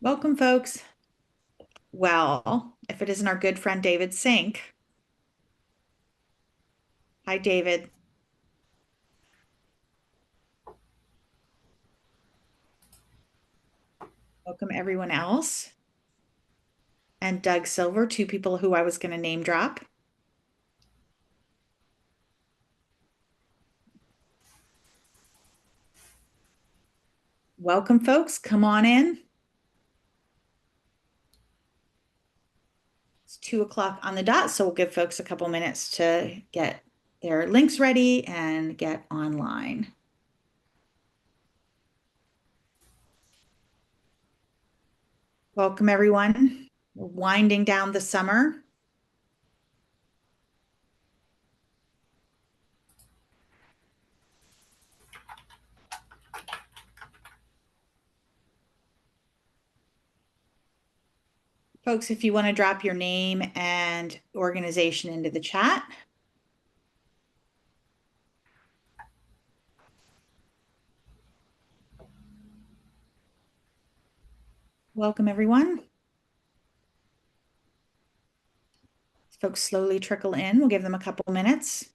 Welcome, folks. Well, if it isn't our good friend David Sink. Hi, David. Welcome, everyone else. And Doug Silver, two people who I was going to name drop. Welcome, folks. Come on in. It's 2 o'clock on the dot, so we'll give folks a couple minutes to get their links ready and get online. Welcome, everyone. We're winding down the summer. Folks, if you want to drop your name and organization into the chat. Welcome, everyone. As folks slowly trickle in, we'll give them a couple minutes.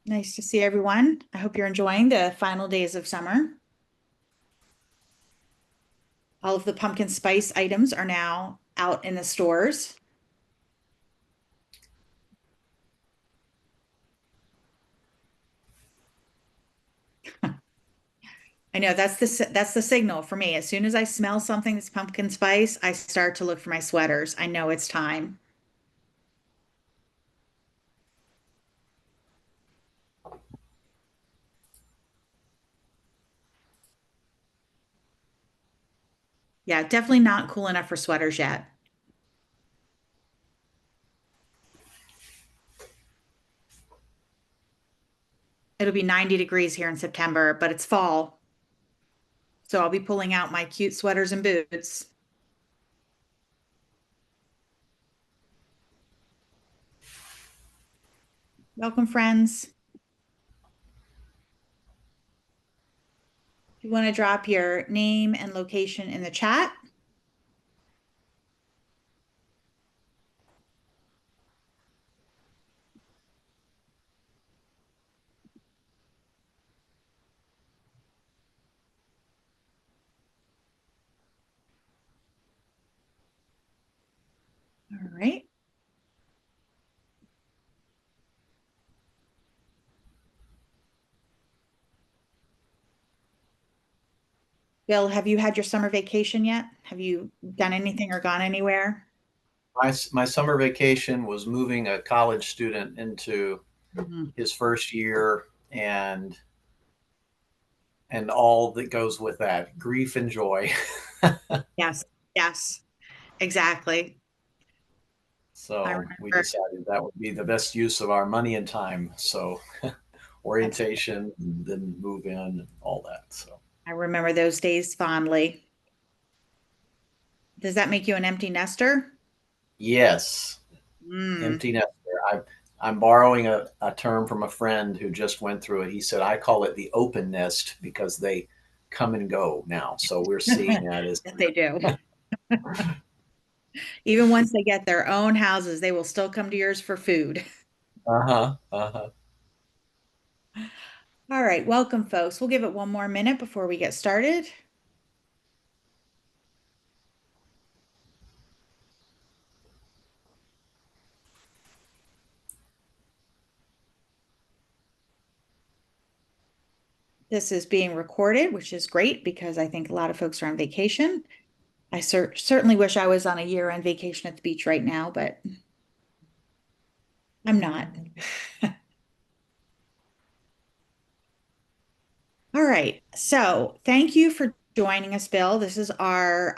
Nice to see everyone. I hope you're enjoying the final days of summer. All of the pumpkin spice items are now out in the stores. I know that's the signal for me. As soon as I smell something that's pumpkin spice, I start to look for my sweaters. I know it's time. Yeah, definitely not cool enough for sweaters yet. It'll be 90 degrees here in September, but it's fall. So I'll be pulling out my cute sweaters and boots. Welcome, friends. If you want to drop your name and location in the chat. All right. Bill, have you had your summer vacation yet? Have you done anything or gone anywhere? My summer vacation was moving a college student into Mhm. his first year and all that goes with that, grief and joy. Yes, yes, exactly. I So we remember. decided that would be the best use of our money and time. So That's, orientation, and then move in and all that. So I remember those days fondly. Does that make you an empty nester? yes, Mm. empty nester. I'm borrowing a term from a friend who just went through it. He said, I call it the open nest because they come and go now. So we're seeing that as Yes, they do. Even once they get their own houses, they will still come to yours for food. uh-huh, uh-huh. All right, welcome, folks. We'll give it one more minute before we get started. This is being recorded, which is great because I think a lot of folks are on vacation. I certainly wish I was on a year-end vacation at the beach right now, but I'm not. All right. So thank you for joining us, Bill. This is our,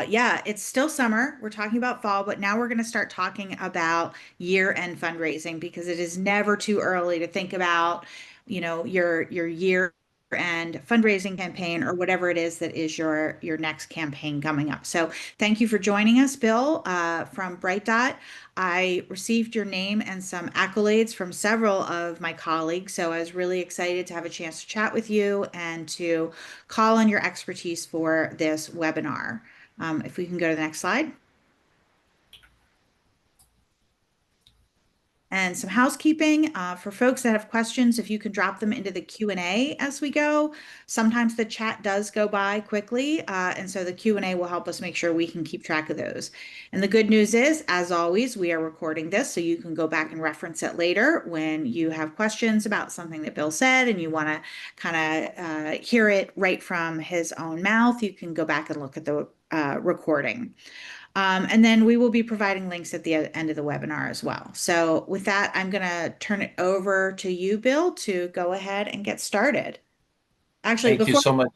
yeah, it's still summer. We're talking about fall, but now we're going to start talking about year-end fundraising because it is never too early to think about, your year. and fundraising campaign or whatever it is that is your next campaign coming up. So thank you for joining us, Bill, from Bright Dot. I received your name and some accolades from several of my colleagues, so I was really excited to have a chance to chat with you and to call on your expertise for this webinar. If we can go to the next slide. And some housekeeping for folks that have questions, if you can drop them into the Q&A as we go. Sometimes the chat does go by quickly, and so the Q&A will help us make sure we can keep track of those. And the good news is, as always, we are recording this, so you can go back and reference it later when you have questions about something that Bill said and you want to kind of hear it right from his own mouth. You can go back and look at the recording. And then we will be providing links at the end of the webinar as well. So with that, I'm going to turn it over to you, Bill, to go ahead and get started. Actually, Thank you before so much.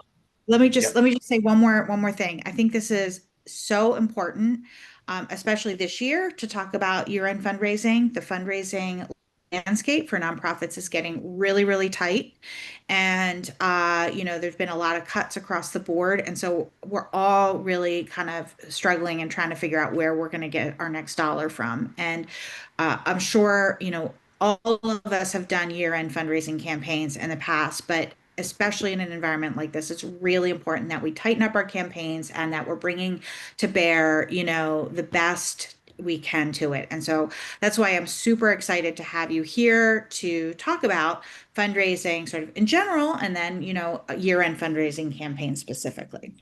let Yep. me just say one more thing. I think this is so important, especially this year, to talk about year-end fundraising. The fundraising landscape for nonprofits is getting really, really tight, and there's been a lot of cuts across the board, and so we're all really kind of struggling and trying to figure out where we're going to get our next dollar from. And I'm sure all of us have done year-end fundraising campaigns in the past, but especially in an environment like this, it's really important that we tighten up our campaigns and that we're bringing to bear, the best we can to it. And so that's why I'm super excited to have you here to talk about fundraising sort of in general, and then, a year-end fundraising campaign specifically.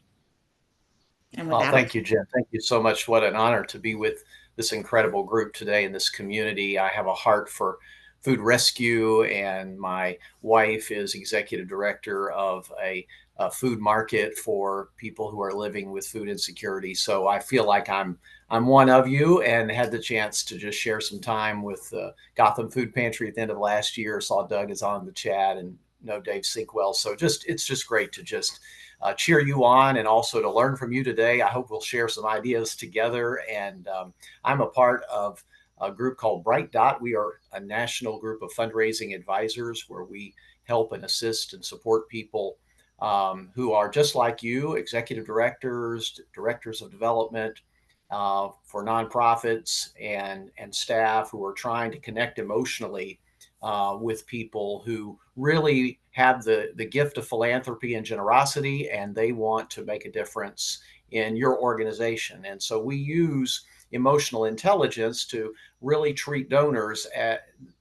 And with Well, that, I'll thank you, Jen. Thank you so much. What an honor to be with this incredible group today in this community. I have a heart for food rescue, and my wife is executive director of a food market for people who are living with food insecurity. So I feel like I'm one of you, and had the chance to just share some time with Gotham Food Pantry at the end of last year. Saw Doug is on the chat, and know Dave Sinkwell. So it's just great to just cheer you on and also to learn from you today. I hope we'll share some ideas together. And I'm a part of a group called Bright Dot. We are a national group of fundraising advisors where we help and assist and support people who are just like you, executive directors, directors of development for nonprofits, and staff who are trying to connect emotionally with people who really have the gift of philanthropy and generosity, and they want to make a difference in your organization. And so we use emotional intelligence to really treat donors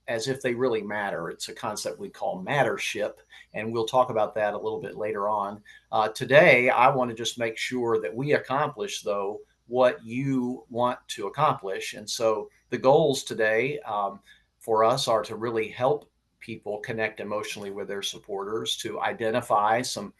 as if they really matter. It's a concept we call mattership, and we'll talk about that a little bit later on. Today, I want to just make sure that we accomplish, though, what you want to accomplish. And so the goals today for us are to really help people connect emotionally with their supporters, to identify some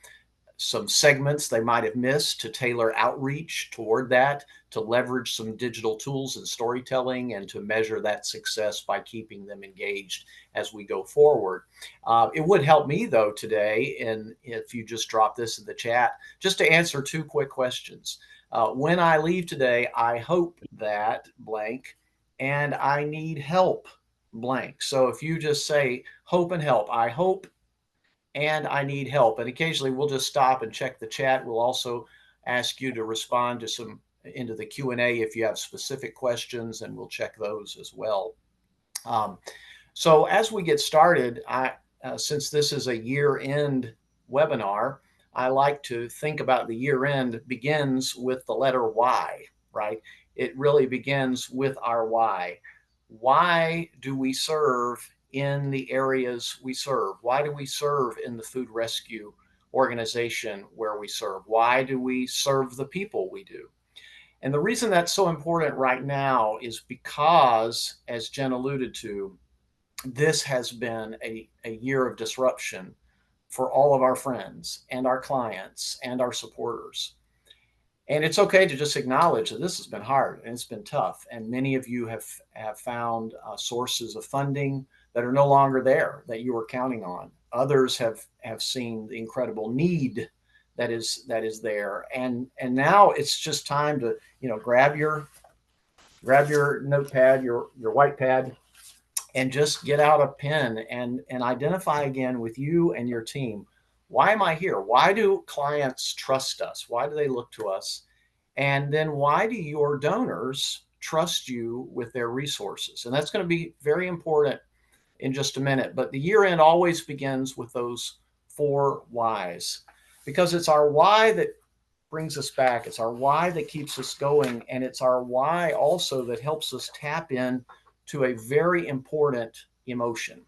segments they might have missed, to tailor outreach toward that, to leverage some digital tools and storytelling, and to measure that success by keeping them engaged as we go forward. It would help me, though, today, and if you just drop this in the chat, just to answer two quick questions. When I leave today, I hope that blank, and I need help blank. So if you just say hope and help, I hope and I need help. And occasionally we'll just stop and check the chat. We'll also ask you to respond to some into the Q&A if you have specific questions, and we'll check those as well. So as we get started, since this is a year-end webinar, I like to think about the year-end begins with the letter Y, right? It really begins with our why. Why do we serve in the areas we serve? Why do we serve in the food rescue organization where we serve? Why do we serve the people we do? And the reason that's so important right now is because, as Jen alluded to, this has been a year of disruption for all of our friends and our clients and our supporters. And it's okay to just acknowledge that this has been hard and it's been tough. And many of you have found sources of funding that are no longer there that you were counting on. Others have seen the incredible need that is there. And now it's just time to grab your notepad, your white pad, and just get out a pen and identify again with you and your team. Why am I here? Why do clients trust us? Why do they look to us? And then why do your donors trust you with their resources? And that's going to be very important in just a minute. But the year end always begins with those four whys, because it's our why that brings us back. It's our why that keeps us going. And it's our why also that helps us tap in to a very important emotion.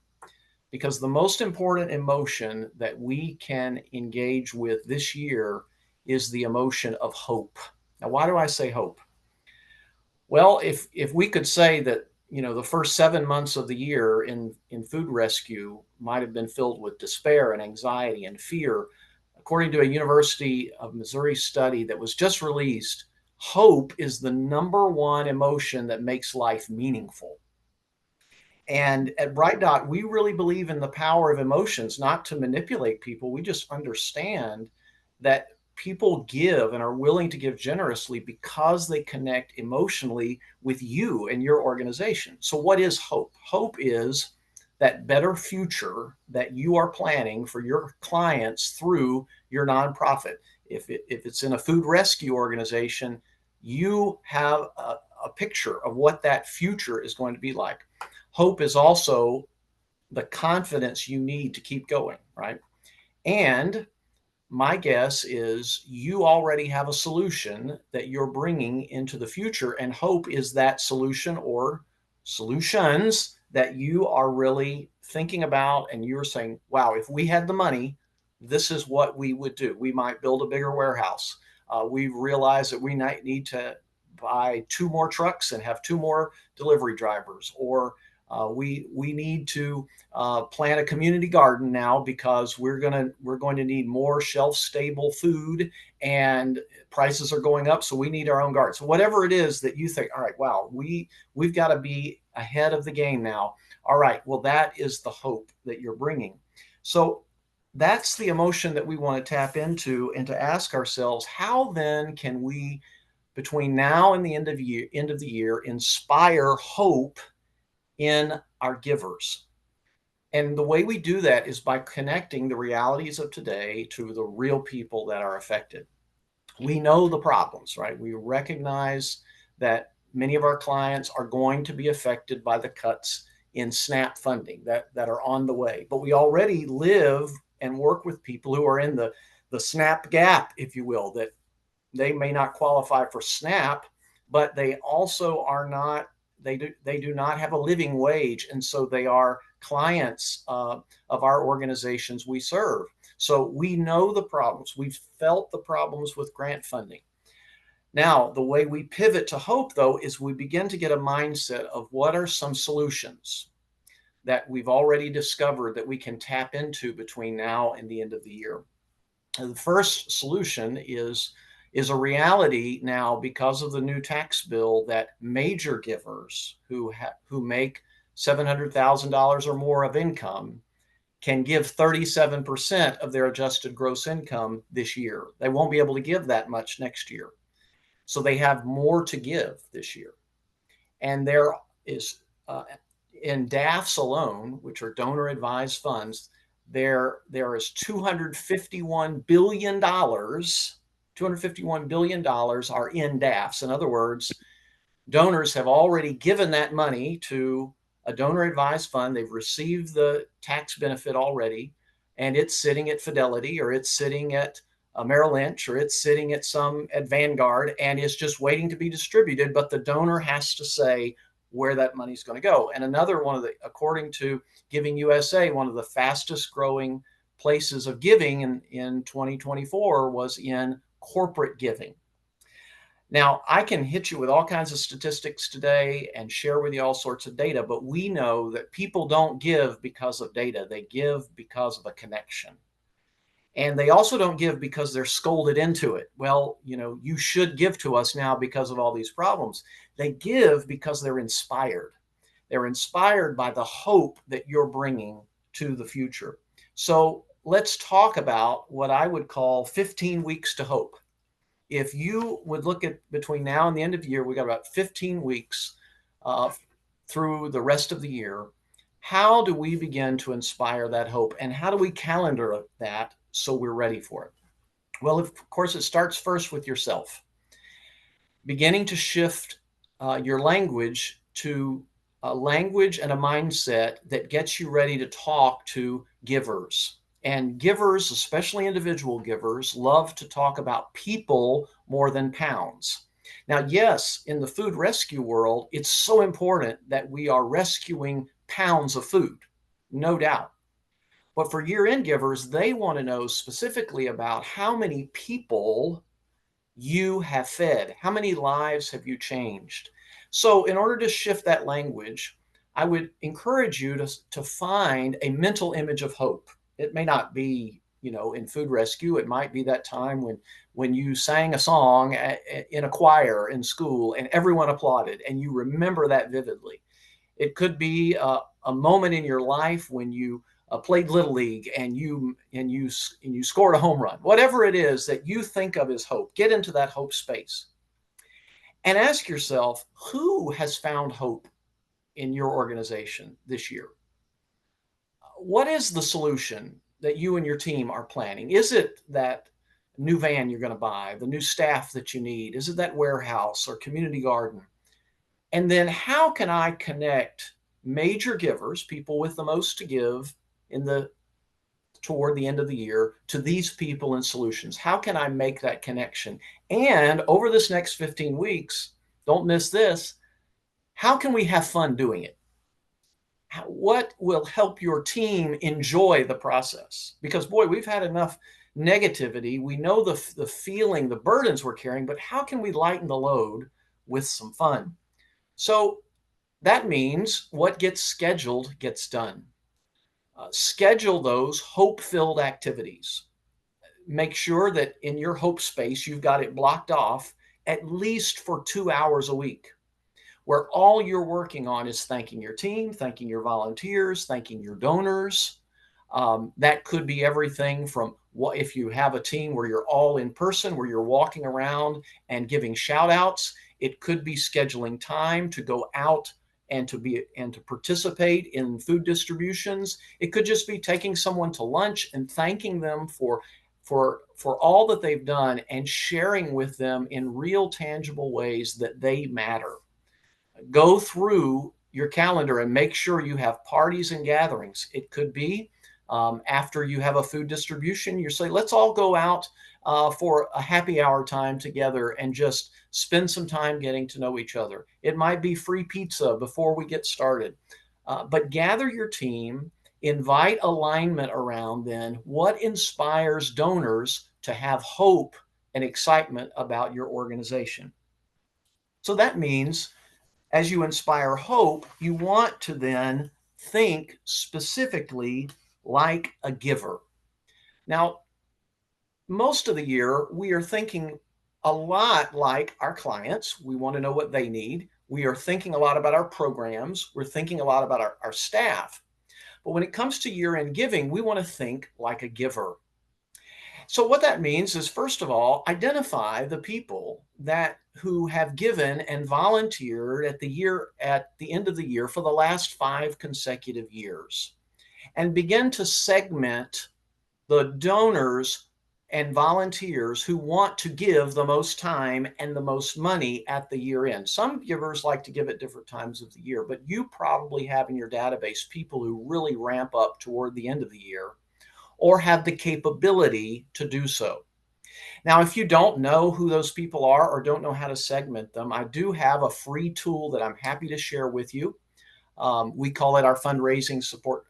Because the most important emotion that we can engage with this year is the emotion of hope. Now, why do I say hope? Well, if we could say that, the first 7 months of the year in food rescue might have been filled with despair and anxiety and fear, according to a University of Missouri study that was just released, hope is the number one emotion that makes life meaningful. And at Bright Dot, we really believe in the power of emotions, not to manipulate people. We just understand that people give and are willing to give generously because they connect emotionally with you and your organization. So, what is hope? Hope is that better future that you are planning for your clients through your nonprofit. If it's in a food rescue organization, you have a picture of what that future is going to be like. Hope is also the confidence you need to keep going, right? And my guess is you already have a solution that you're bringing into the future, and hope is that solution or solutions that you are really thinking about. And you're saying, wow, if we had the money, this is what we would do. We might build a bigger warehouse. We realize that we might need to buy two more trucks and have two more delivery drivers, or we need to plant a community garden now because we're going to need more shelf stable food, and prices are going up, so we need our own garden. So whatever it is that you think, all right, wow, we've got to be ahead of the game now. All right, well, that is the hope that you're bringing. So that's the emotion that we want to tap into, and to ask ourselves, how then can we, between now and the end of the year, inspire hope in our givers? And the way we do that is by connecting the realities of today to the real people that are affected. We know the problems, right? We recognize that many of our clients are going to be affected by the cuts in SNAP funding that are on the way. But we already live and work with people who are in the SNAP gap, if you will, that they may not qualify for SNAP, but they also are not, they do not have a living wage, and so they are clients of our organizations we serve. So we know the problems. We've felt the problems with grant funding. Now, the way we pivot to hope, though, is we begin to get a mindset of what are some solutions that we've already discovered that we can tap into between now and the end of the year. The first solution is a reality now because of the new tax bill, that major givers who make $700,000 or more of income can give 37% of their adjusted gross income this year. They won't be able to give that much next year. So they have more to give this year. And there is, in DAFs alone, which are donor advised funds, there is $251 billion. $251 billion are in DAFs. In other words, donors have already given that money to a donor advised fund. They've received the tax benefit already, and it's sitting at Fidelity, or it's sitting at Merrill Lynch, or it's sitting at Vanguard, and is just waiting to be distributed. But the donor has to say where that money's going to go. And another one of the, according to Giving USA, one of the fastest growing places of giving in 2024 was in corporate giving. Now, I can hit you with all kinds of statistics today and share with you all sorts of data, but we know that people don't give because of data. They give because of a connection. And they also don't give because they're scolded into it. Well, you should give to us now because of all these problems. They give because they're inspired. They're inspired by the hope that you're bringing to the future. So let's talk about what I would call 15 weeks to hope. If you would look at between now and the end of the year, we got about 15 weeks uh, through the rest of the year How do we begin to inspire that hope? And how do we calendar that so we're ready for it? Well, of course, it starts first with yourself, beginning to shift your language to a language and a mindset that gets you ready to talk to givers. And givers, especially individual givers, love to talk about people more than pounds. Now, yes, in the food rescue world, it's so important that we are rescuing pounds of food, no doubt. But for year end givers, they want to know specifically about how many people you have fed? How many lives have you changed? So, in order to shift that language, I would encourage you to find a mental image of hope. It may not be, in food rescue. It might be that time when you sang a song in a choir in school and everyone applauded, and you remember that vividly. It could be a moment in your life when you played little league and you scored a home run. Whatever it is that you think of as hope, get into that hope space and ask yourself, who has found hope in your organization this year? What is the solution that you and your team are planning? Is it that new van you're going to buy, the new staff that you need? Is it that warehouse or community garden? And then how can I connect major givers, people with the most to give in the toward the end of the year, to these people and solutions? How can I make that connection? And over this next 15 weeks, don't miss this, how can we have fun doing it? What will help your team enjoy the process? Because boy, we've had enough negativity. We know the feeling, the burdens we're carrying, but how can we lighten the load with some fun? So that means what gets scheduled gets done. Schedule those hope filled activities. Make sure that in your hope space, you've got it blocked off at least for 2 hours a week, where all you're working on is thanking your team, thanking your volunteers, thanking your donors. That could be everything from what if you have a team where you're all in person, where you're walking around and giving shout outs. It could be scheduling time to go out and to participate in food distributions. It could just be taking someone to lunch and thanking them for all that they've done and sharing with them in real tangible ways that they matter. Go through your calendar and make sure you have parties and gatherings. It could be after you have a food distribution, you say, let's all go out for a happy hour time together and just spend some time getting to know each other. It might be free pizza before we get started. But gather your team, invite alignment around then what inspires donors to have hope and excitement about your organization. So that means as you inspire hope, you want to then think specifically like a giver. Now, most of the year, we are thinking a lot like our clients. We want to know what they need. We are thinking a lot about our programs. We're thinking a lot about our staff. But when it comes to year end giving, we want to think like a giver. So what that means is, first of all, identify the people that who have given and volunteered at the end of the year for the last 5 consecutive years, and begin to segment the donors and volunteers who want to give the most time and the most money at the year end. Some givers like to give at different times of the year, but you probably have in your database people who really ramp up toward the end of the year or have the capability to do so. Now, if you don't know who those people are or don't know how to segment them, I do have a free tool that I'm happy to share with you. We call it our fundraising support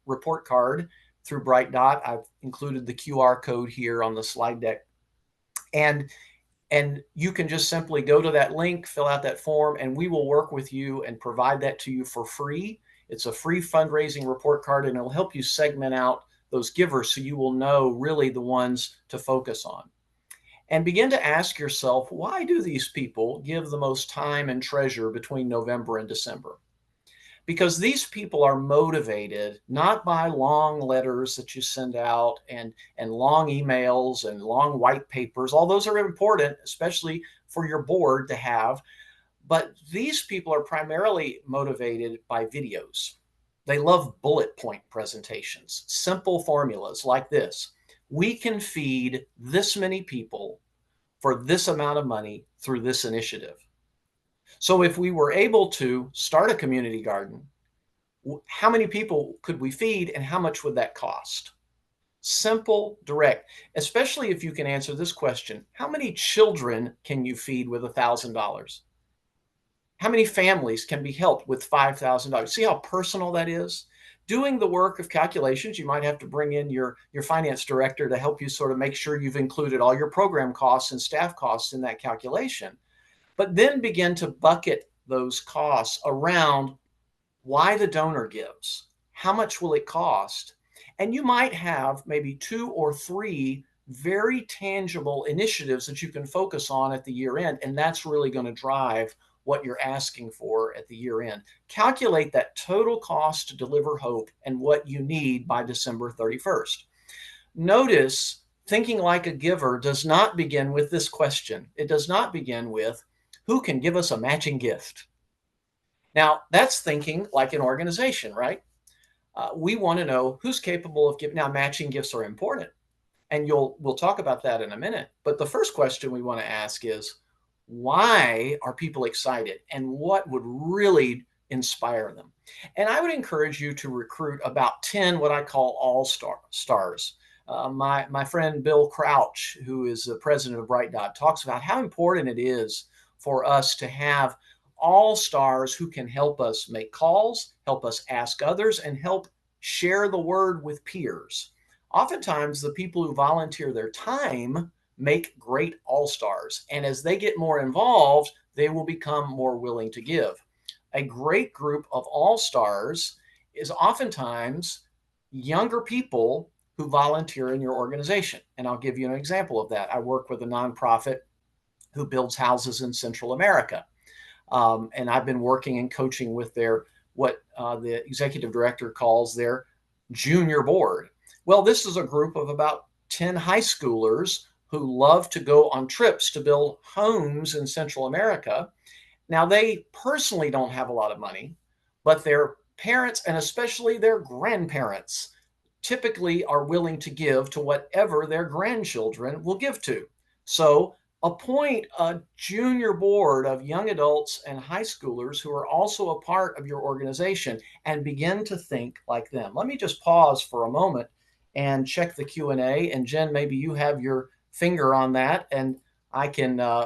report card through Bright Dot. I've included the QR code here on the slide deck. And you can just simply go to that link, fill out that form, and we will work with you and provide that to you for free. It's a free fundraising report card, and it'll help you segment out those givers so you will know really the ones to focus on. And begin to ask yourself, why do these people give the most time and treasure between November and December? Because these people are motivated not by long letters that you send out and long emails and long white papers. All those are important, especially for your board to have. But these people are primarily motivated by videos. They love bullet point presentations, simple formulas like this. We can feed this many people for this amount of money through this initiative. So if we were able to start a community garden, how many people could we feed and how much would that cost? Simple, direct, especially if you can answer this question. How many children can you feed with $1,000? How many families can be helped with $5,000? See how personal that is? Doing the work of calculations, you might have to bring in your finance director to help you sort of make sure you've included all your program costs and staff costs in that calculation. But then begin to bucket those costs around why the donor gives, how much will it cost? And you might have maybe 2 or 3 very tangible initiatives that you can focus on at the year end. And that's really going to drive what you're asking for at the year end. Calculate that total cost to deliver hope and what you need by December 31st. Notice thinking like a giver does not begin with this question. It does not begin with who can give us a matching gift. Now, that's thinking like an organization, right? We want to know who's capable of giving. Now, matching gifts are important, and we'll talk about that in a minute. But the first question we want to ask is, why are people excited, and what would really inspire them? And I would encourage you to recruit about 10 what I call stars. My friend Bill Crouch, who is the president of Bright Dot, talks about how important it is for us to have all stars who can help us make calls, help us ask others, and help share the word with peers. Oftentimes, the people who volunteer their time make great all stars. And as they get more involved, they will become more willing to give. A great group of all stars is oftentimes younger people who volunteer in your organization. And I'll give you an example of that. I work with a nonprofit who builds houses in Central America. And I've been working and coaching with their what the executive director calls their junior board. Well, this is a group of about 10 high schoolers who love to go on trips to build homes in Central America. Now, they personally don't have a lot of money, but their parents and especially their grandparents typically are willing to give to whatever their grandchildren will give to. So appoint a junior board of young adults and high schoolers who are also a part of your organization and begin to think like them. Let me just pause for a moment and check the Q&A. And Jen, maybe you have your finger on that, and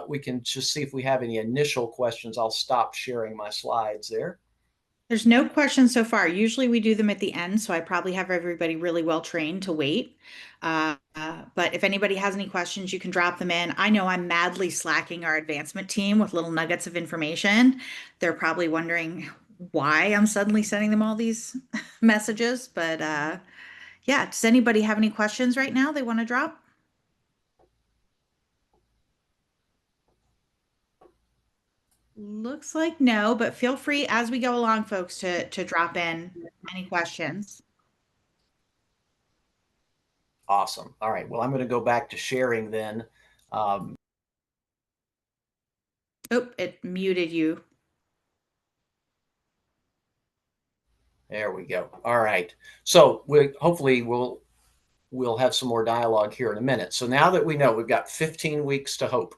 we can just see if we have any initial questions. I'll stop sharing my slides there. There's no questions so far. Usually we do them at the end, so I probably have everybody really well trained to wait. But if anybody has any questions, you can drop them in. I know I'm madly slacking our advancement team with little nuggets of information. They're probably wondering why I'm suddenly sending them all these messages. But yeah, does anybody have any questions right now they want to drop? Looks like no, but feel free as we go along, folks, to drop in any questions. Awesome. All right. Well, I'm going to go back to sharing then. Um, Oh, it muted you. there we go. All right. So hopefully we'll have some more dialogue here in a minute. So now that we know we've got 15 weeks to hope,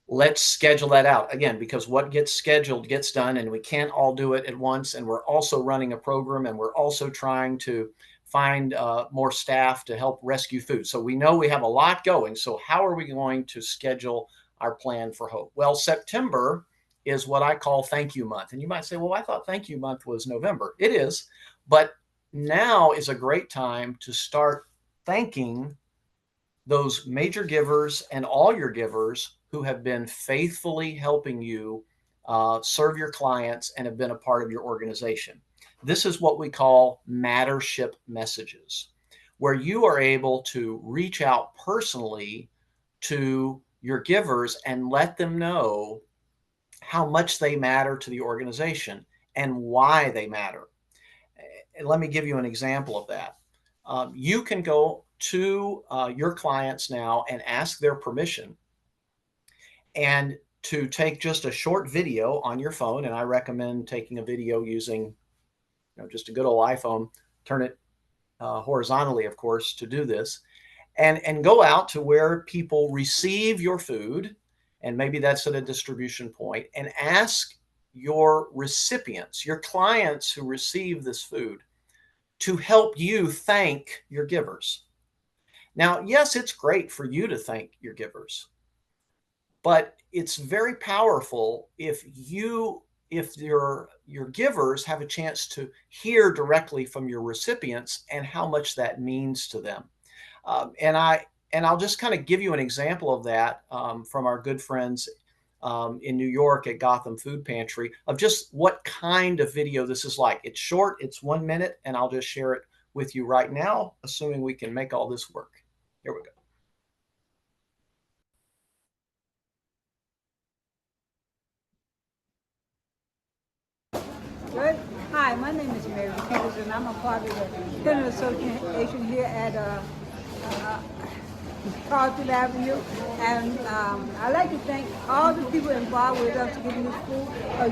let's schedule that out again, because what gets scheduled gets done, and we can't all do it at once. And we're also running a program, and we're also trying to find more staff to help rescue food. So we know we have a lot going. So how are we going to schedule our plan for hope? Well, September is what I call thank you month. And you might say, well, I thought thank you month was November. It is, but now is a great time to start thanking those major givers and all your givers who have been faithfully helping you serve your clients and have been a part of your organization. This is what we call mattership messages, where you are able to reach out personally to your givers and let them know how much they matter to the organization and why they matter. And let me give you an example of that. You can go to your clients now and ask their permission and to take just a short video on your phone. And I recommend taking a video using just a good old iPhone, turn it horizontally, of course, to do this, and go out to where people receive your food, and maybe that's at a distribution point, and ask your recipients, your clients who receive this food, to help you thank your givers. Now, yes, it's great for you to thank your givers, but it's very powerful if your givers have a chance to hear directly from your recipients and how much that means to them. And I'll just kind of give you an example of that from our good friends in New York at Gotham Food Pantry, of just what kind of video this is like. It's short, it's 1 minute, and I'll just share it with you right now, assuming we can make all this work. Here we go. Good. Hi, my name is Mary Peters, and I'm a part of the Tenant Association here at Carlton Avenue. And I'd like to thank all the people involved with us getting this food.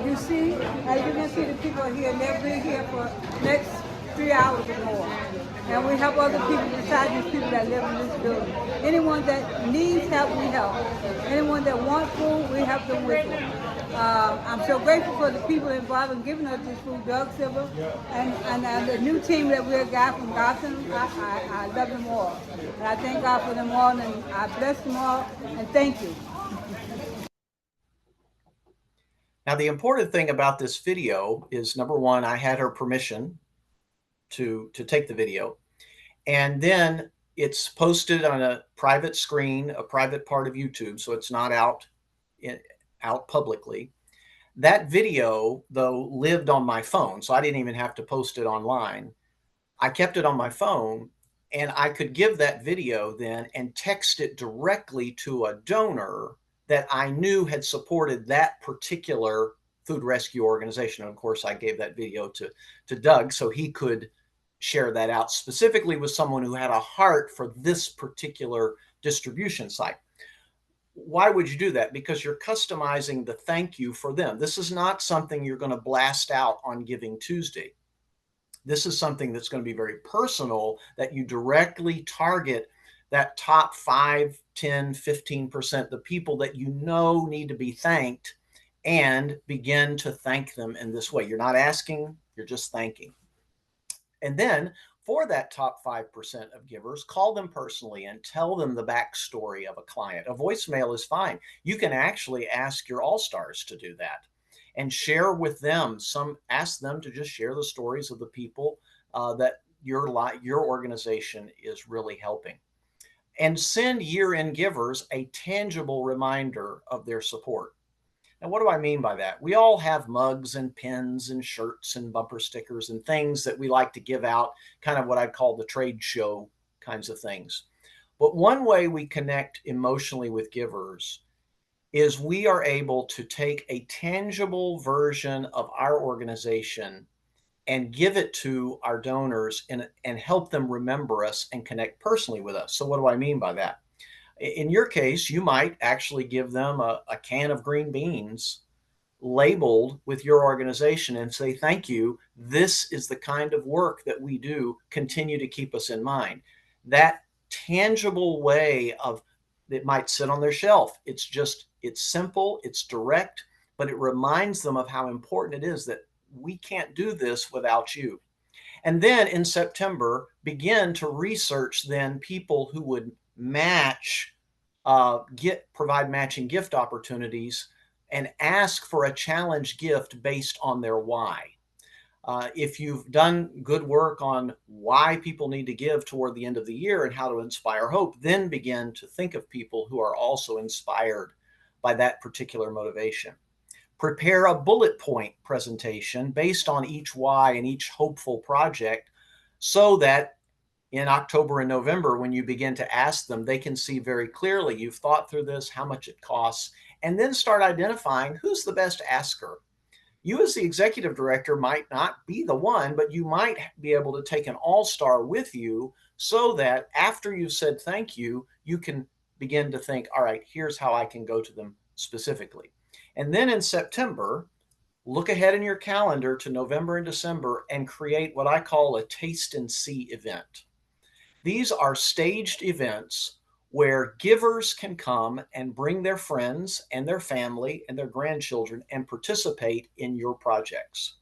You see, as you can see, the people are here, and they'll be here for next 3 hours or more. And we help other people besides these people that live in this building. Anyone that needs help, we help. Anyone that wants food, we help them with it. I'm so grateful for the people involved in giving us this food, Doug Silver, and the new team that we got from Gotham. I love them all. And I thank God for them all, and I bless them all, and thank you. Now, the important thing about this video is, number one, I had her permission to take the video. And then it's posted on a private screen, a private part of YouTube, so it's not out publicly. That video, though, lived on my phone, so I didn't even have to post it online. I kept it on my phone, and I could give that video then and text it directly to a donor that I knew had supported that particular food rescue organization. And of course, I gave that video to Doug so he could share that out specifically with someone who had a heart for this particular distribution site. Why would you do that? Because you're customizing the thank you for them. This is not something you're going to blast out on Giving Tuesday. This is something that's going to be very personal, that you directly target that top 5, 10, 15%, the people that you know need to be thanked, and begin to thank them in this way. You're not asking, you're just thanking. And then for that top 5% of givers, call them personally and tell them the backstory of a client. A voicemail is fine. You can actually ask your all-stars to do that and share with them ask them to just share the stories of the people that your organization is really helping. And send year-end givers a tangible reminder of their support. Now, what do I mean by that? We all have mugs and pins and shirts and bumper stickers and things that we like to give out, kind of what I'd call the trade show kinds of things. But one way we connect emotionally with givers is we are able to take a tangible version of our organization and give it to our donors and help them remember us and connect personally with us. So what do I mean by that? In your case, you might actually give them a can of green beans labeled with your organization and say, thank you. This is the kind of work that we do. Continue to keep us in mind. That tangible way of it might sit on their shelf. It's simple, it's direct, but it reminds them of how important it is that we can't do this without you. And then in September, begin to research then people who would provide matching gift opportunities and ask for a challenge gift based on their why. If you've done good work on why people need to give toward the end of the year and how to inspire hope, then begin to think of people who are also inspired by that particular motivation. Prepare a bullet point presentation based on each why and each hopeful project, so that in October and November, when you begin to ask them, they can see very clearly you've thought through this, how much it costs, and then start identifying who's the best asker. You as the executive director might not be the one, but you might be able to take an all-star with you so that after you've said thank you, you can begin to think, all right, here's how I can go to them specifically. And then in September, look ahead in your calendar to November and December and create what I call a taste and see event. These are staged events where givers can come and bring their friends and their family and their grandchildren and participate in your projects.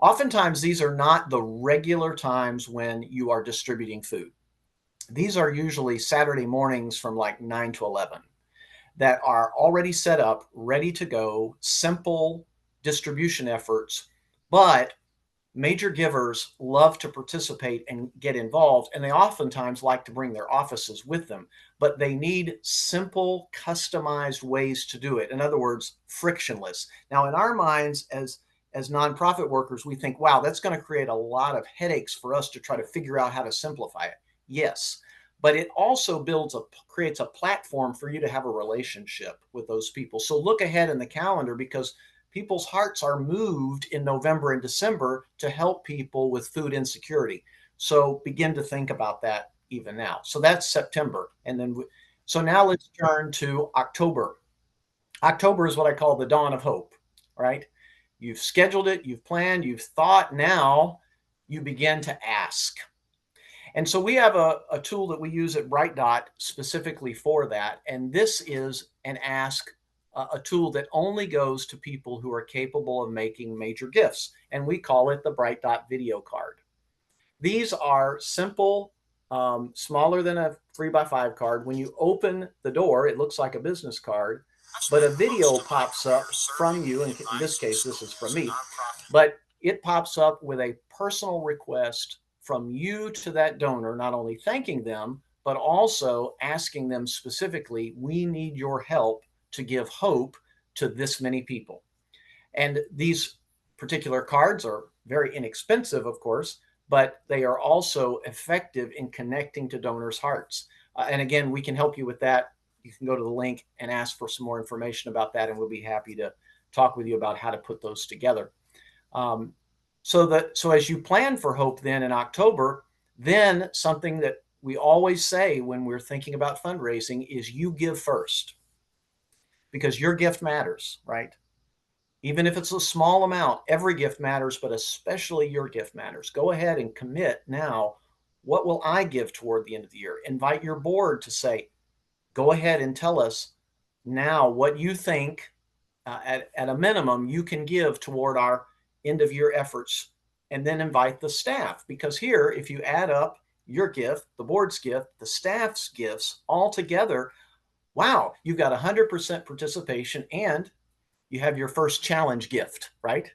Oftentimes, these are not the regular times when you are distributing food. These are usually Saturday mornings from like 9 to 11 that are already set up, ready to go, simple distribution efforts, but major givers love to participate and get involved, and they oftentimes like to bring their offices with them, but they need simple, customized ways to do it. In other words, frictionless. Now, in our minds, as nonprofit workers, we think, wow, that's going to create a lot of headaches for us to try to figure out how to simplify it. Yes, but it also creates a platform for you to have a relationship with those people. So look ahead in the calendar, because people's hearts are moved in November and December to help people with food insecurity. So begin to think about that even now. So that's September. So now let's turn to October. October is what I call the dawn of hope, right? You've scheduled it, you've planned, you've thought. Now you begin to ask. And so we have a tool that we use at Bright Dot specifically for that. And this is an ask, a tool that only goes to people who are capable of making major gifts. And we call it the Bright Dot video card. These are simple, smaller than a 3x5 card. When you open the door, it looks like a business card, but a video pops up from you. In this case, this is from me, but it pops up with a personal request from you to that donor, not only thanking them, but also asking them specifically, we need your help to give hope to this many people. And these particular cards are very inexpensive, of course, but they are also effective in connecting to donors' hearts. And again, we can help you with that. You can go to the link and ask for some more information about that, and we'll be happy to talk with you about how to put those together. So as you plan for hope then in October, then something that we always say when we're thinking about fundraising is you give first, because your gift matters, right? Even if it's a small amount, every gift matters, but especially your gift matters. Go ahead and commit now. What will I give toward the end of the year? Invite your board to say, go ahead and tell us now what you think at a minimum you can give toward our end of year efforts, and then invite the staff. Because here, if you add up your gift, the board's gift, the staff's gifts all together, wow, you've got 100% participation, and you have your first challenge gift, right?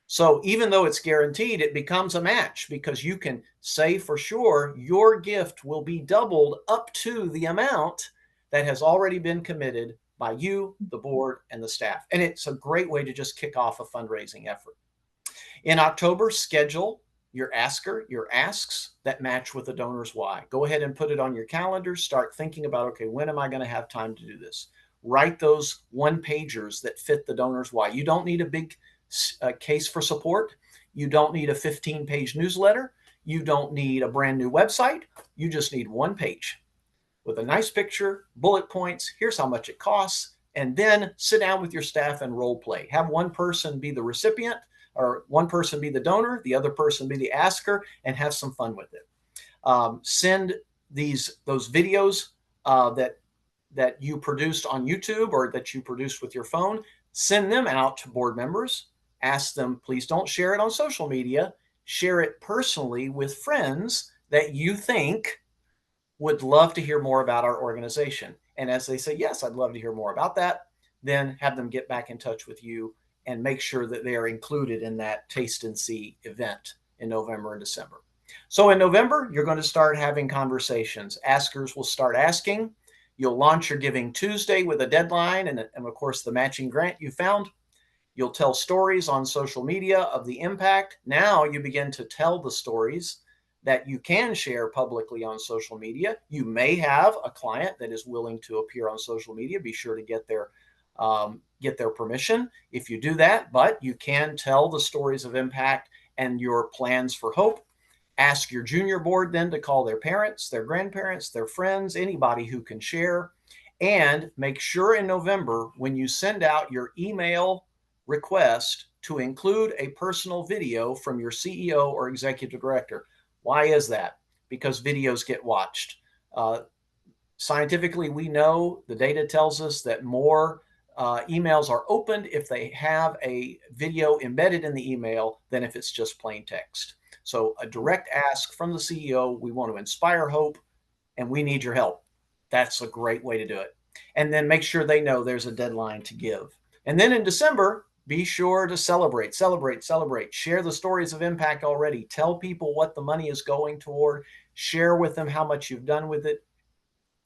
So even though it's guaranteed, it becomes a match, because you can say for sure your gift will be doubled up to the amount that has already been committed by you, the board, and the staff. And it's a great way to just kick off a fundraising effort. In October, schedule your asks that match with the donor's why. Go ahead and put it on your calendar. Start thinking about, okay, when am I going to have time to do this? Write those one-pagers that fit the donor's why. You don't need a big case for support. You don't need a 15-page newsletter. You don't need a brand new website. You just need one page with a nice picture, bullet points. Here's how much it costs. And then sit down with your staff and role play. Have one person be the recipient, or one person be the donor, the other person be the asker, and have some fun with it. Send those videos that you produced on YouTube or that you produced with your phone. Send them out to board members. Ask them, please don't share it on social media. Share it personally with friends that you think would love to hear more about our organization. And as they say, yes, I'd love to hear more about that, then have them get back in touch with you and make sure that they are included in that taste and see event in November and December. So in November, you're going to start having conversations. Askers will start asking. You'll launch your Giving Tuesday with a deadline and of course, the matching grant you found. You'll tell stories on social media of the impact. Now you begin to tell the stories that you can share publicly on social media. You may have a client that is willing to appear on social media. Be sure to get their permission if you do that, but you can tell the stories of impact and your plans for hope. Ask your junior board then to call their parents, their grandparents, their friends, anybody who can share. And make sure in November, when you send out your email request to include a personal video from your CEO or executive director. Why is that? Because videos get watched. Scientifically, we know the data tells us that more emails are opened if they have a video embedded in the email than if it's just plain text. So, a direct ask from the CEO, we want to inspire hope and we need your help. That's a great way to do it. And then make sure they know there's a deadline to give. And then in December, be sure to celebrate, celebrate, celebrate. Share the stories of impact already. Tell people what the money is going toward. Share with them how much you've done with it.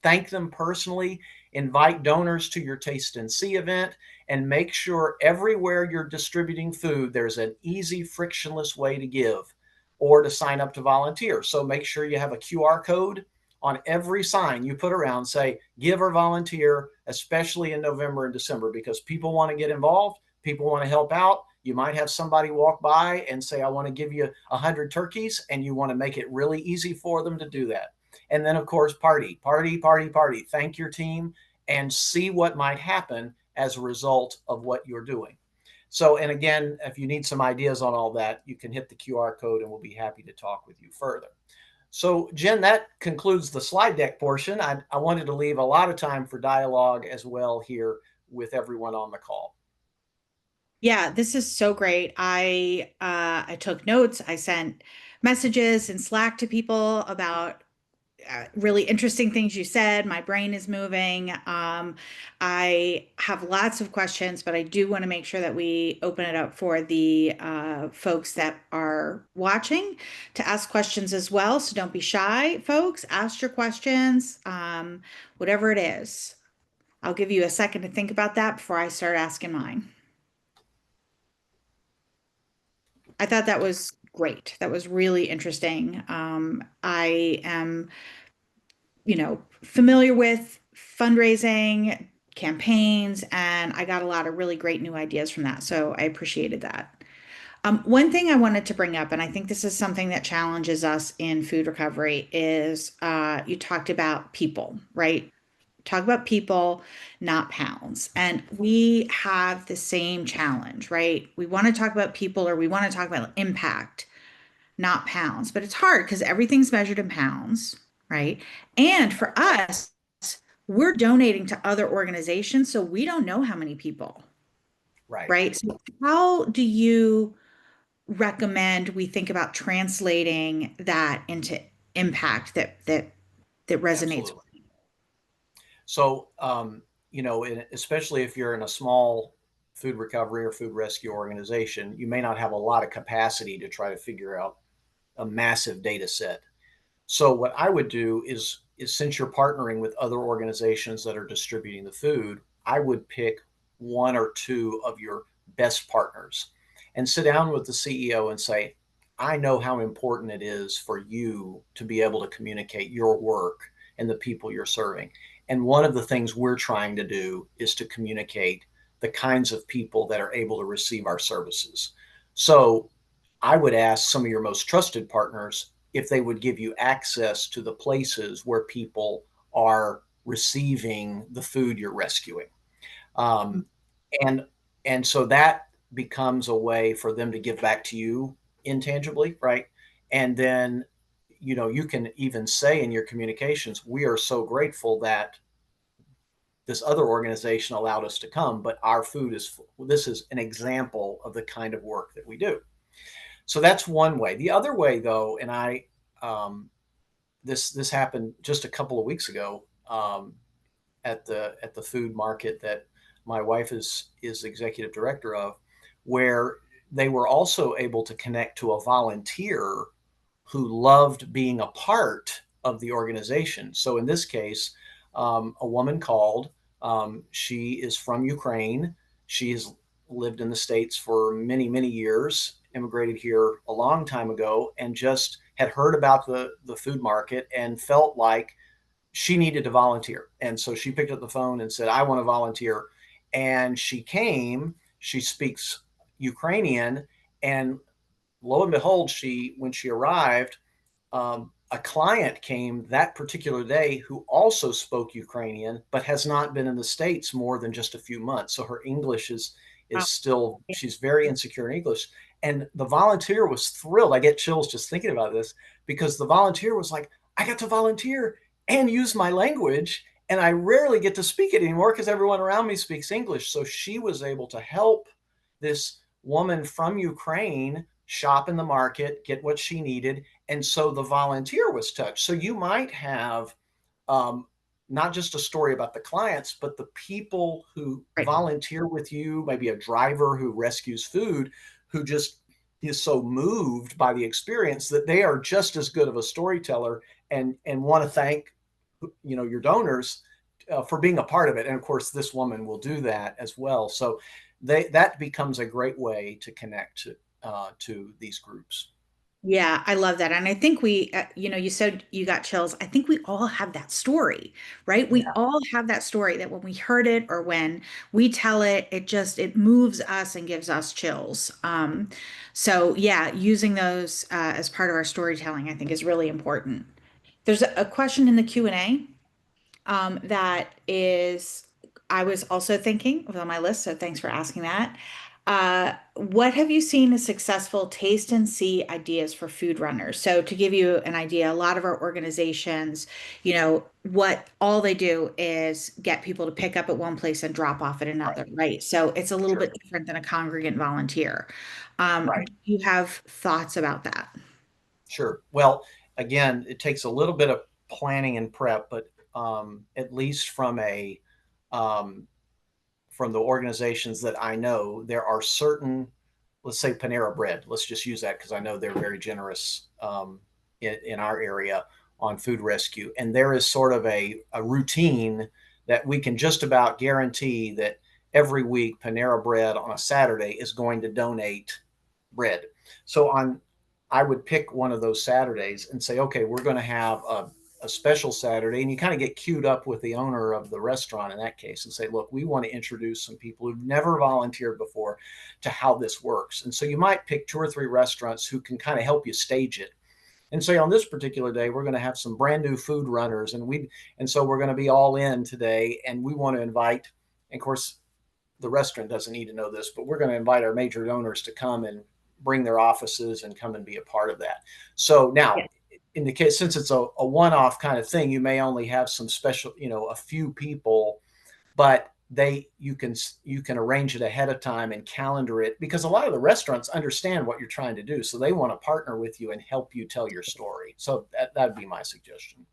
Thank them personally, invite donors to your Taste and See event, and make sure everywhere you're distributing food, there's an easy, frictionless way to give or to sign up to volunteer. So make sure you have a QR code on every sign you put around, say, give or volunteer, especially in November and December, because people want to get involved, people want to help out. You might have somebody walk by and say, I want to give you 100 turkeys, and you want to make it really easy for them to do that. And then, of course, party, party, party, party. Thank your team and see what might happen as a result of what you're doing. So, and again, if you need some ideas on all that, you can hit the QR code and we'll be happy to talk with you further. So, Jen, that concludes the slide deck portion. I wanted to leave a lot of time for dialogue as well here with everyone on the call. Yeah, this is so great. I took notes. I sent messages in Slack to people about really interesting things you said. My brain is moving. I have lots of questions, but I do want to make sure that we open it up for the folks that are watching to ask questions as well. So don't be shy, folks. Ask your questions, whatever it is. I'll give you a second to think about that before I start asking mine. I thought that was great. That was really interesting. I am, familiar with fundraising campaigns, and I got a lot of really great new ideas from that. So I appreciated that. One thing I wanted to bring up, and I think this is something that challenges us in food recovery, is you talked about people, right? Talk about people, not pounds. And we have the same challenge, right? We want to talk about people or we want to talk about impact, not pounds. But it's hard because everything's measured in pounds, right? And for us, we're donating to other organizations, so we don't know how many people, Right. right? So how do you recommend we think about translating that into impact that resonates? Absolutely. So, especially if you're in a small food recovery or food rescue organization, you may not have a lot of capacity to try to figure out a massive data set. So what I would do is since you're partnering with other organizations that are distributing the food, I would pick one or two of your best partners and sit down with the CEO and say, I know how important it is for you to be able to communicate your work and the people you're serving. And one of the things we're trying to do is to communicate the kinds of people that are able to receive our services. So I would ask some of your most trusted partners if they would give you access to the places where people are receiving the food you're rescuing. Um, and and so that becomes a way for them to give back to you intangibly, right? And then you can even say in your communications, we are so grateful that this other organization allowed us to come, but our food is this is an example of the kind of work that we do. So that's one way. The other way, though, and um, this happened just a couple of weeks ago at the food market that my wife is executive director of, where they were also able to connect to a volunteer who loved being a part of the organization. So in this case, a woman called. She is from Ukraine. She has lived in the States for many, many years, immigrated here a long time ago, and just had heard about the food market and felt like she needed to volunteer. And so she picked up the phone and said, I want to volunteer. And she came, she speaks Ukrainian, and lo and behold, when she arrived, a client came that particular day who also spoke Ukrainian, but has not been in the States more than just a few months. So her English Wow. is still, she's very insecure in English. And the volunteer was thrilled. I get chills just thinking about this because the volunteer was like, I got to volunteer and use my language. And I rarely get to speak it anymore because everyone around me speaks English. So she was able to help this woman from Ukraine shop in the market, get what she needed. And so the volunteer was touched. So you might have um, not just a story about the clients, but the people who Right. volunteer with you, maybe a driver who rescues food, who just is so moved by the experience that they are just as good of a storyteller and want to thank your donors for being a part of it. And of course, this woman will do that as well. So that becomes a great way to connect to these groups. Yeah, I love that. And I think you said you got chills. I think we all have that story, right? We Yeah, all have that story that when we heard it or when we tell it, it moves us and gives us chills. So yeah, using those as part of our storytelling, I think is really important. There's a question in the Q&A that is, I was also thinking was on my list, so thanks for asking that. What have you seen as successful taste and see ideas for food runners? So to give you an idea, a lot of our organizations, what all they do is get people to pick up at one place and drop off at right. another, right? So it's a little Sure. bit different than a congregant volunteer. Right. Do you have thoughts about that? Sure. Well, again, it takes a little bit of planning and prep, but at least um, from the organizations that I know, there are certain, let's say Panera Bread. Let's just use that because I know they're very generous in our area on food rescue, and there is sort of a routine that we can just about guarantee that every week Panera Bread on a Saturday is going to donate bread. So I would pick one of those Saturdays and say, okay, we're going to have a special Saturday, and you kind of get queued up with the owner of the restaurant in that case and say, look, we want to introduce some people who've never volunteered before to how this works. And so you might pick two or three restaurants who can kind of help you stage it and say on this particular day we're going to have some brand new food runners and so we're going to be all in today and we want to invite, and of course the restaurant doesn't need to know this, but we're going to invite our major donors to come and bring their offices and come and be a part of that. So now, in the case, since it's a one-off kind of thing, you may only have some special, a few people, but you can arrange it ahead of time and calendar it because a lot of the restaurants understand what you're trying to do, so they want to partner with you and help you tell your story. So that'd be my suggestion.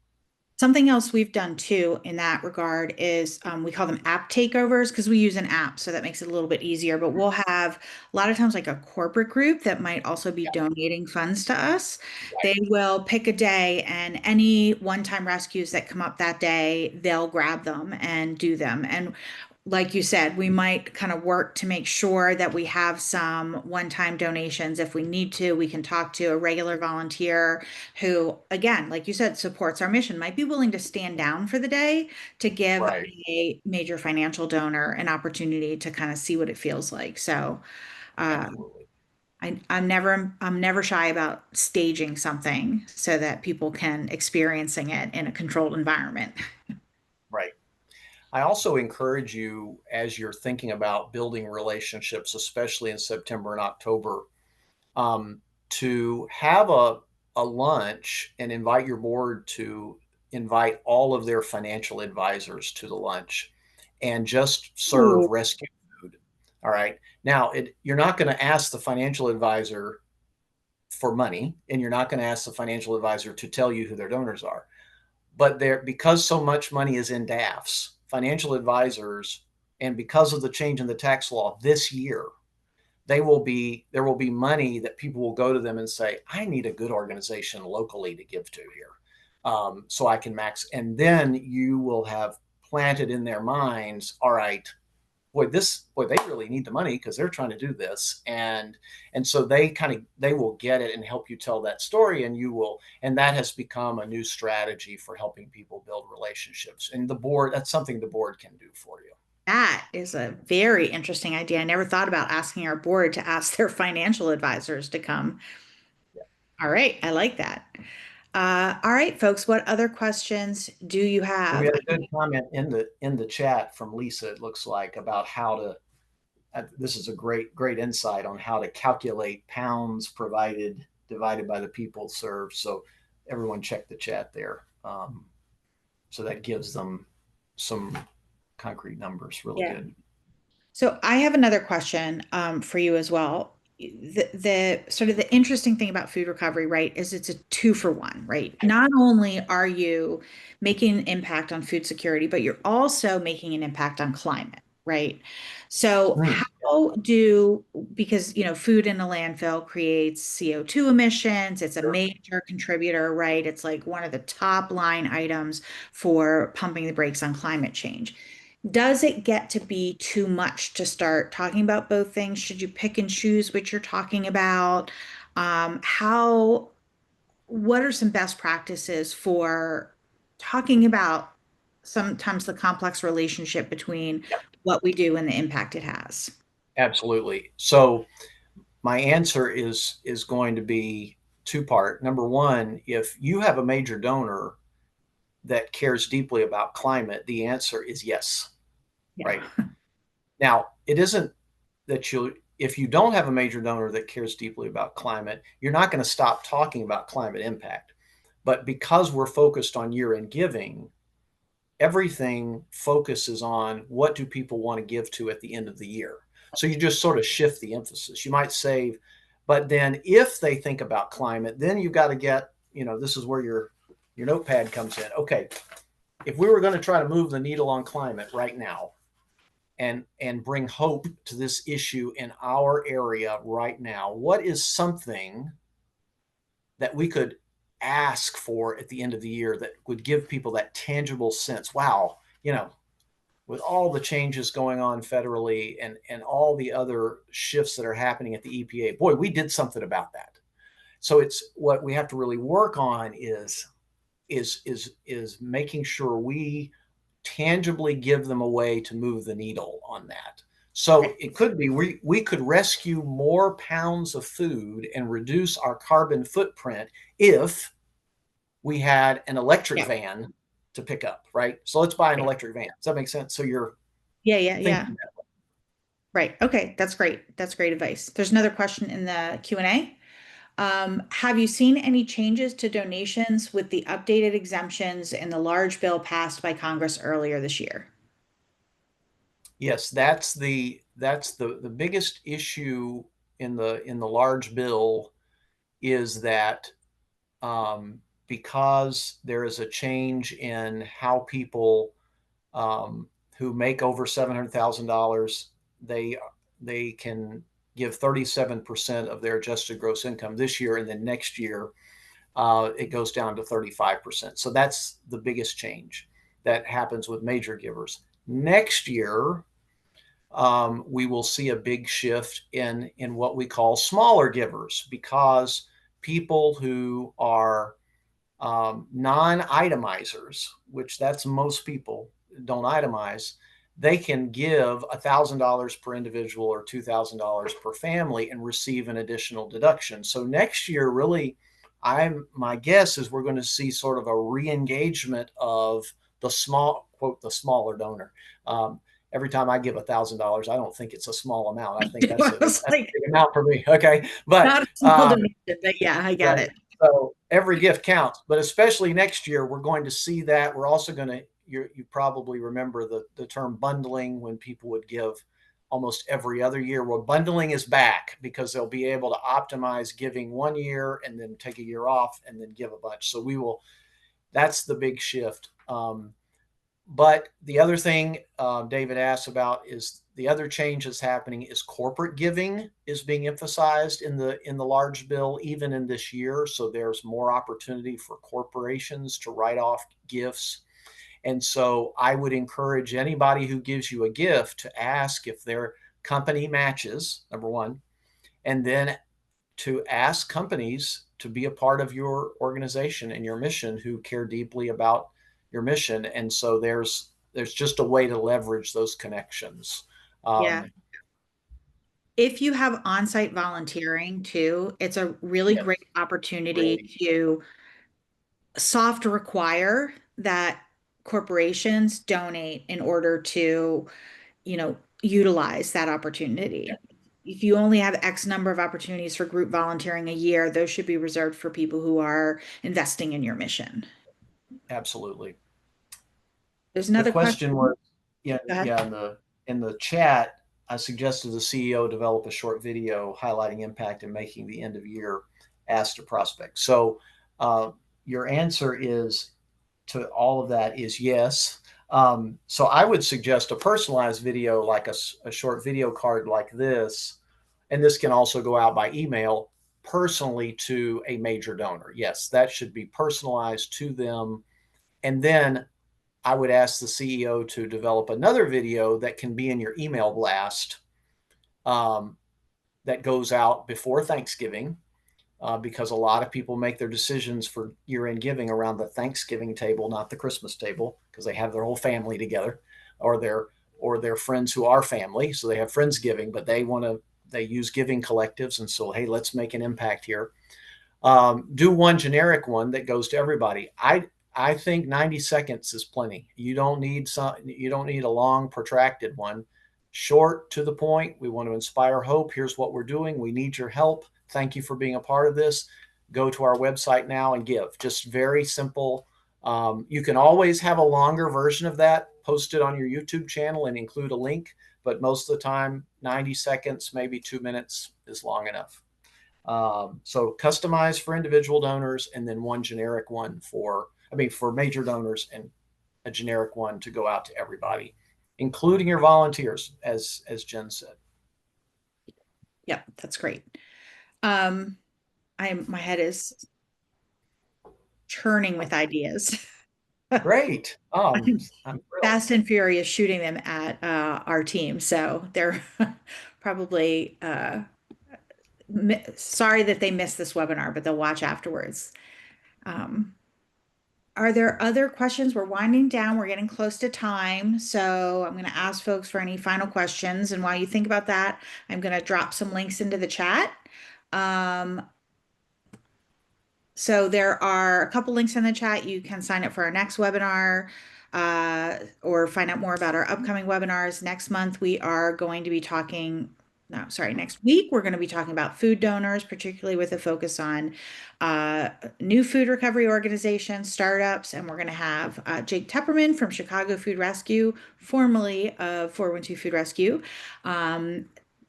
Something else we've done too in that regard is we call them app takeovers because we use an app, so that makes it a little bit easier. But we'll have a lot of times like a corporate group that might also be Yeah, donating funds to us. right, They will pick a day, and any one-time rescues that come up that day, they'll grab them and do them. And like you said, we might kind of work to make sure that we have some one-time donations. If we need to, we can talk to a regular volunteer who, again, like you said, supports our mission, might be willing to stand down for the day to give right, a major financial donor an opportunity to kind of see what it feels like. So, uh, absolutely, I'm never shy about staging something so that people can experiencing it in a controlled environment. right. I also encourage you as you're thinking about building relationships, especially in September and October, um, to have a lunch and invite your board to invite all of their financial advisors to the lunch and just serve Ooh, rescue food. All right. Now, you're not going to ask the financial advisor for money, and you're not going to ask the financial advisor to tell you who their donors are, but there, because so much money is in DAFs, financial advisors, and because of the change in the tax law this year, there will be money that people will go to them and say, I need a good organization locally to give to here, so I can max. And then you will have planted in their minds, all right, boy, they really need the money because they're trying to do this, and so they will get it and help you tell that story, and you will, and that has become a new strategy for helping people build relationships. And the board, that's something the board can do for you. that is a very interesting idea. I never thought about asking our board to ask their financial advisors to come. Yeah. All right, I like that. All right, folks, what other questions do you We have? had a good comment in the chat from Lisa, it looks like, about this is a great insight on how to calculate pounds provided divided by the people served. So everyone check the chat there. So that gives them some concrete numbers. Really Yeah. good. So I have another question for you as well. The sort of the interesting thing about food recovery, right, is it's a two for one, right? Not only are you making an impact on food security, but you're also making an impact on climate, right? So Mm, how do, because food in a landfill creates CO2 emissions, it's a sure. major contributor, right? It's like one of the top line items for pumping the brakes on climate change. Does it get to be too much to start talking about both things? Should you pick and choose what you're talking about? How, what are some best practices for talking about sometimes the complex relationship between Yeah, what we do and the impact it has? absolutely. So my answer is going to be two part. Number one, if you have a major donor that cares deeply about climate, the answer is yes. Yeah. Right now, it isn't that you if you don't have a major donor that cares deeply about climate, you're not going to stop talking about climate impact. But because we're focused on year-end giving, everything focuses on what do people want to give to at the end of the year. So you just sort of shift the emphasis. You might save, but then if they think about climate, then you've got to get, this is where your notepad comes in. Okay, if we were going to try to move the needle on climate right now, and bring hope to this issue in our area right now, what is something that we could ask for at the end of the year that would give people that tangible sense? Wow, with all the changes going on federally and all the other shifts that are happening at the EPA, boy, we did something about that. So it's what we have to really work on is making sure we tangibly give them a way to move the needle on that. So Okay. it could be we could rescue more pounds of food and reduce our carbon footprint if we had an electric Yeah. van to pick up, right? So let's buy an Yeah. electric van. Does that make sense? So you're Yeah. Yeah. Yeah. thinking Right. Okay. That's great. That's great advice. There's another question in the Q&A. Have you seen any changes to donations with the updated exemptions in the large bill passed by Congress earlier this year? yes, that's the biggest issue in the large bill is that because there is a change in how people um, who make over $700,000, they they can give 37% of their adjusted gross income this year, and then next year it goes down to 35%. So that's the biggest change that happens with major givers. Next year, we will see a big shift in what we call smaller givers because people who are non-itemizers, which that's most people don't itemize, they can give $1,000 per individual or $2,000 per family and receive an additional deduction. So next year, really, my guess is we're going to see sort of a re-engagement of the small quote the smaller donor. Every time I give $1,000, I don't think it's a small amount. I think that's I a, was that's a like, big amount for me. Okay, but not a small donation, but yeah, I got right. it. So every gift counts, but especially next year, we're going to see that. We're also going to, you probably remember the term bundling when people would give almost every other year. Well, bundling is back because they'll be able to optimize giving one year and then take a year off and then give a bunch. So that's the big shift. But the other thing David asked about is the other change that's happening is corporate giving is being emphasized in the large bill even in this year. So there's more opportunity for corporations to write off gifts. And so I would encourage anybody who gives you a gift to ask if their company matches, number one, and then to ask companies to be a part of your organization and your mission who care deeply about your mission. And so there's just a way to leverage those connections. Yeah. Um, If you have on-site volunteering too, it's a really yes, great opportunity great. to soft require that corporations donate in order to utilize that Yeah, opportunity. If you only have X number of opportunities for group volunteering a year, those should be reserved for people who are investing in your mission. absolutely. There's The another question. question was, yeah, Go ahead. yeah, in the chat, I suggested the CEO develop a short video highlighting impact and making the end of year ask to prospect. So uh, your answer is to all of that is yes. So I would suggest a personalized video, like a short video card like this, and this can also go out by email personally to a major donor. Yes, that should be personalized to them. And then I would ask the CEO to develop another video that can be in your email blast, um, that goes out before Thanksgiving, because a lot of people make their decisions for year-end giving around the Thanksgiving table, not the Christmas table, because they have their whole family together, or their friends who are family, so they have friendsgiving, but they use giving collectives, and so hey, let's make an impact here. Do one generic one that goes to everybody. I think 90 seconds is plenty. You don't need a long protracted one. Short to the point. We want to inspire hope. Here's what we're doing. We need your help. Thank you for being a part of this. Go to our website now and give. Just very simple. You can always have a longer version of that posted on your YouTube channel and include a link, but most of the time, 90 seconds, maybe 2 minutes is long enough. So customized for individual donors, and then one generic one for major donors, and a generic one to go out to everybody, including your volunteers, as Jen said. Yep, that's great. Um, my head is churning with ideas. Great. I'm I'm thrilled. fast and furious shooting them at our team, so they're probably sorry that they missed this webinar, but they'll watch afterwards. Um, are there other questions? We're winding down. We're getting close to time. So I'm going to ask folks for any final questions. And while you think about that, I'm going to drop some links into the chat. Um, so there are a couple links in the chat. You can sign up for our next webinar, or find out more about our upcoming webinars. Next month, we are going to be talking, no, sorry, next week, we're going to be talking about food donors, particularly with a focus on new food recovery organizations, startups, and we're going to have Jake Tepperman from Chicago Food Rescue, formerly of 412 Food Rescue,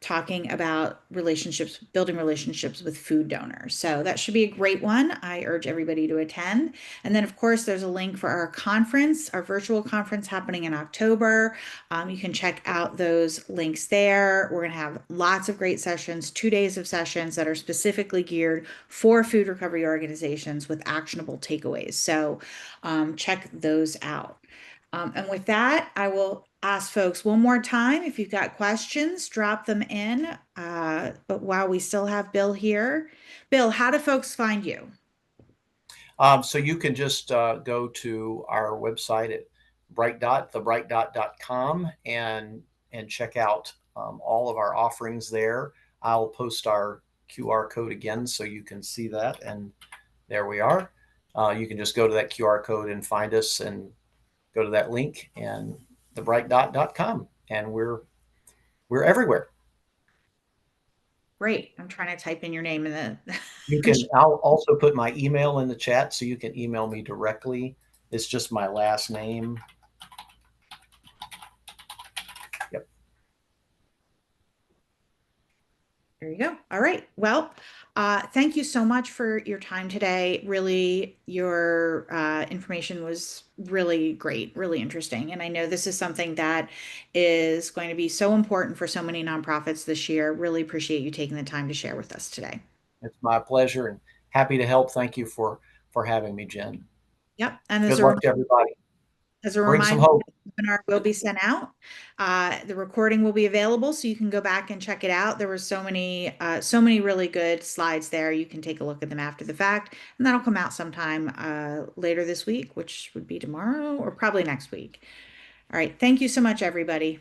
talking about relationships, building relationships with food donors. So that should be a great one. I urge everybody to attend. And then, of course, there's a link for our conference, our virtual conference happening in October. You can check out those links there. We're going to have lots of great sessions, 2 days of sessions that are specifically geared for food recovery organizations with actionable takeaways. So check those out. And with that, I will ask folks one more time, if you've got questions, drop them in. But while we still have Bill here, Bill, how do folks find you? So you can just go to our website at thebrightdot.com, and check out all of our offerings there. I'll post our QR code again so you can see that. And there we are. You can just go to that QR code and find us, and go to that link, and thebrightdot.com, and we're everywhere. Great. I'm trying to type in your name in You the can, I'll also put my email in the chat so you can email me directly. It's just my last name. Yep. There you go. All right. Well, thank you so much for your time today. Really, your information was really great, really interesting. And I know this is something that is going to be so important for so many nonprofits this year. Really appreciate you taking the time to share with us today. It's my pleasure, and happy to help. Thank you for having me, Jen. Yep. And Good luck to everybody. as a Bring some reminder, hope. the webinar will be sent out. The recording will be available, so you can go back and check it out. There were so many really good slides there. You can take a look at them after the fact, and that'll come out sometime later this week, which would be tomorrow or probably next week. All right. Thank you so much, everybody.